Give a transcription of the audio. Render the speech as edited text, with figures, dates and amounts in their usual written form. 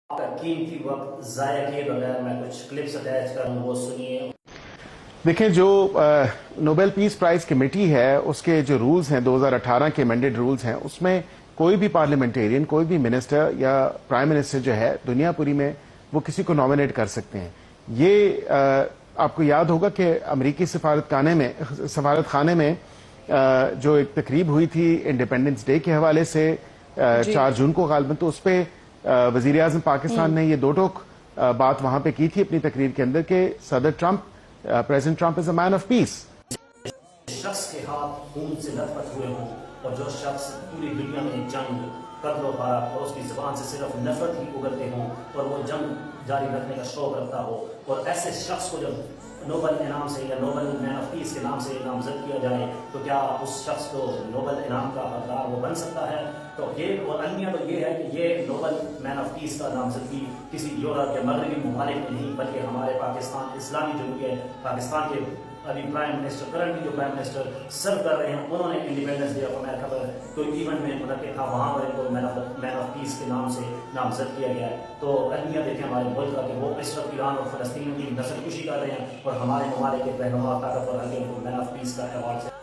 آپ کا قیمتی وقت ضائع کیے بغیر میں کچھ کلپس اٹیچ کروں وہ سنیے۔ دیکھیں جو نوبل پیس پرائز کمیٹی ہے اس کے جو رولز ہیں 2018 کے امینڈڈ رولز ہیں اس میں کوئی بھی پارلیمنٹیرین کوئی بھی منسٹر یا پرائم منسٹر جو ہے دنیا پوری میں وہ کسی کو نامنیٹ کر سکتے ہیں۔ یہ آپ کو یاد ہوگا کہ امریکی سفارت خانے میں جو ایک تقریب ہوئی تھی انڈیپینڈنس ڈے کے حوالے سے 4 جون کو غالباً، تو اس پہ وزیر اعظم پاکستان نے یہ دو ٹوک بات وہاں پہ کی تھی اپنی تقریر کے اندر کہ صدر Trump president Trump is a man of peace. شخص کے ہاتھ خون سے لت پت ہوئے ہوں اور جو شخص پوری دنیا میں جنگ قتل و غارت اور اس کی زبان سے صرف نفرت ہی اگلتے ہوں اور وہ جنگ جاری رکھنے کا شوق رکھتا ہو، اور ایسے شخص کو جب نوبل انعام سے یا نوبل مین آف پیس کے نام سے نامزد کیا جائے تو کیا اس شخص کو نوبل انعام کا حقدار وہ بن سکتا ہے؟ تو یہ اور المیہ تو یہ ہے کہ یہ نوبل مین آف پیس کا نامزدگی کسی یورپ یا مغربی ممالک میں نہیں بلکہ ہمارے پاکستان اسلامی جمہوریہ پاکستان کے ابھی پرائم منسٹر کرنٹلی جو پرائم منسٹر سرو کر رہے ہیں انہوں نے انڈیپینڈنس ڈے آف امریکہ پر کوئی ایونٹ میں منعقد تھا، وہاں پر ان کو مین آف پیس کے نام سے نامزد کیا گیا ہے۔ تو المیہ دیکھیں ہمارے ملک کا کہ وہ اس وقت ایران اور فلسطین کی نسل کشی کر رہے ہیں اور ہمارے ممالک کے رہنما طاقتور ان کو مین آف پیس کا ایوارڈ سے